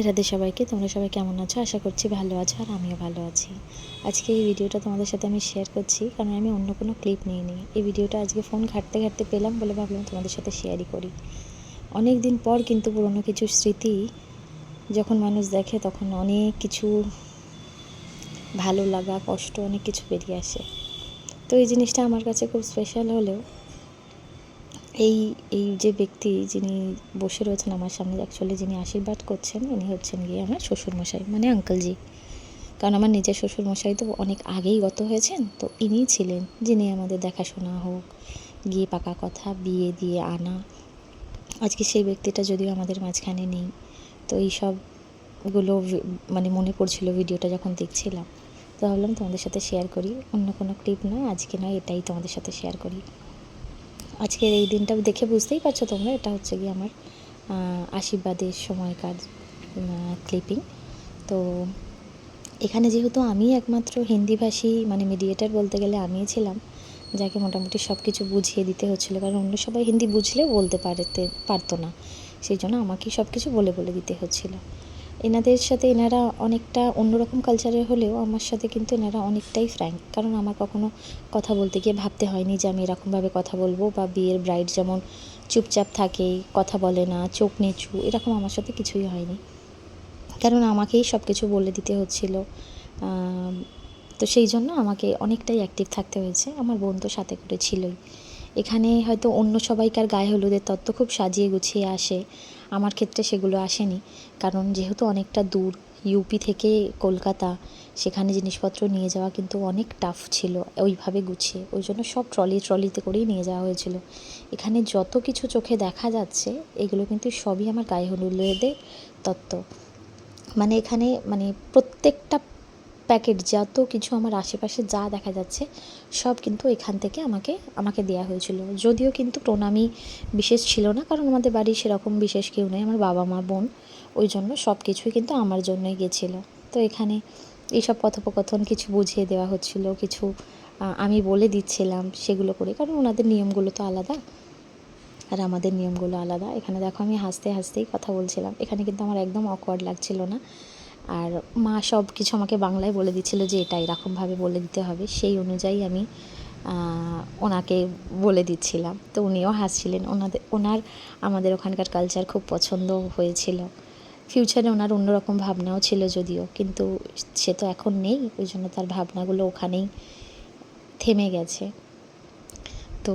রাধে সবাইকে। তোমরা সবাই কেমন আছো? আশা করছি ভালো আছো, আর আমিও ভালো আছি। আজকে এই ভিডিওটা তোমাদের সাথে আমি শেয়ার করছি, কারণ আমি অন্য কোনো ক্লিপ নিইনি। এই ভিডিওটা আজকে ফোন ঘাঁটতে ঘাঁটতে পেলাম বলে ভাবলাম তোমাদের সাথে শেয়ারই করি। অনেক দিন পর কিন্তু পুরনো কিছু স্মৃতি যখন মানুষ দেখে, তখন অনেক কিছু ভালো লাগা, কষ্ট, অনেক কিছু বেরিয়ে আসে। তো এই জিনিসটা আমার কাছে খুব স্পেশাল হলেও এই এই যে ব্যক্তি যিনি বসে রয়েছেন আমার সামনে, অ্যাকচুয়ালি যিনি আশীর্বাদ করছেন, ইনি হচ্ছেন গিয়ে আমার শ্বশুরমশাই, মানে আঙ্কেলজি। কারণ আমার নিজের শ্বশুরমশাই তো অনেক আগেই গত হয়েছেন, তো ইনিই ছিলেন যিনি আমাদের দেখাশোনা হোক, গিয়ে পাকা কথা, বিয়ে দিয়ে আনা। আজকে সেই ব্যক্তিটা যদিও আমাদের মাঝখানে নেই, তো এই সবগুলো মানে মনে পড়ছিল ভিডিওটা যখন দেখছিলাম, তো ভাবলাম তোমাদের সাথে শেয়ার করি। অন্য কোনো ক্লিপ নয়, আজকে নয়, এটাই তোমাদের সাথে শেয়ার করি। আজকের এই দিনটা দেখে বুঝতেই পারছো তোমরা, এটা হচ্ছে গিয়ে আমার আশীর্বাদের সময়কার ক্লিপিং। তো এখানে যেহেতু আমি একমাত্র হিন্দিভাষী, মানে মিডিয়েটার বলতে গেলে আমিই ছিলাম, যাকে মোটামুটি সব কিছু বুঝিয়ে দিতে হচ্ছিলো, কারণ অন্য সবাই হিন্দি বুঝলেও বলতে পারতো না, সেই জন্য আমাকেই সব কিছু বলে বলে দিতে হচ্ছিলো। এনাদের সাথে এনারা অনেকটা অন্যরকম কালচারের হলেও আমার সাথে কিন্তু এনারা অনেকটাই ফ্র্যাঙ্ক, কারণ আমার কখনো কথা বলতে গিয়ে ভাবতে হয়নি যে আমি এরকমভাবে কথা বলবো, বা বিয়ের ব্রাইড যেমন চুপচাপ থাকে, কথা বলে না, চোখ নিচু, এরকম আমার সাথে কিছুই হয়নি, কারণ আমাকেই সব কিছু বলে দিতে হচ্ছিলো। তো সেই জন্য আমাকে অনেকটাই অ্যাক্টিভ থাকতে হয়েছে। আমার বোন তো সাথে করে ছিলই। এখানে হয়তো অন্য সবাইকার গায়ে হলুদের তত্ত্ব খুব সাজিয়ে গুছিয়ে আসে, আমার ক্ষেত্রে সেগুলো আসেনি, কারণ যেহেতু অনেকটা দূর, ইউপি থেকে কলকাতা, সেখানে জিনিসপত্র নিয়ে যাওয়া কিন্তু অনেক টাফ ছিল ওইভাবে গুছিয়ে, ওই জন্য সব ট্রলিতে করেই নিয়ে যাওয়া হয়েছিল। এখানে যত কিছু চোখে দেখা যাচ্ছে, এগুলো কিন্তু সবই আমার গায়ে হলুদের তত্ত্ব। মানে এখানে মানে প্রত্যেকটা প্যাকেট, যত কিছু আমার আশেপাশে যা দেখা যাচ্ছে, সব কিন্তু এখান থেকে আমাকে দেয়া হয়েছিল। যদিও কিন্তু প্রণামী বিশেষ ছিল না, কারণ আমাদের বাড়ির সেরকম বিশেষ কেউ নেই, আমার বাবা মা বোন, ওই জন্য সব কিছুই কিন্তু আমার জন্যই গেছিলো। তো এখানে এইসব কথোপকথন কিছু বুঝিয়ে দেওয়া হচ্ছিল, কিছু আমি বলে দিচ্ছিলাম সেগুলো করে, কারণ ওনাদের নিয়মগুলো তো আলাদা আর আমাদের নিয়মগুলো আলাদা। এখানে দেখো আমি হাসতে হাসতেই কথা বলছিলাম, এখানে কিন্তু আমার একদম অকওয়ার্ড লাগছিল না। আর মা সব কিছু আমাকে বাংলায় বলে দিচ্ছিল যে এটা এরকমভাবে বলে দিতে হবে, সেই অনুযায়ী আমি ওনাকে বলে দিচ্ছিলাম। তো উনিও হাসছিলেন, ওনার আমাদের ওখানকার কালচার খুব পছন্দ হয়েছিল। ফিউচারে ওনার অন্যরকম ভাবনাও ছিল যদিও, কিন্তু সে তো এখন নেই, ওই জন্য তার ভাবনাগুলো ওখানেই থেমে গেছে। তো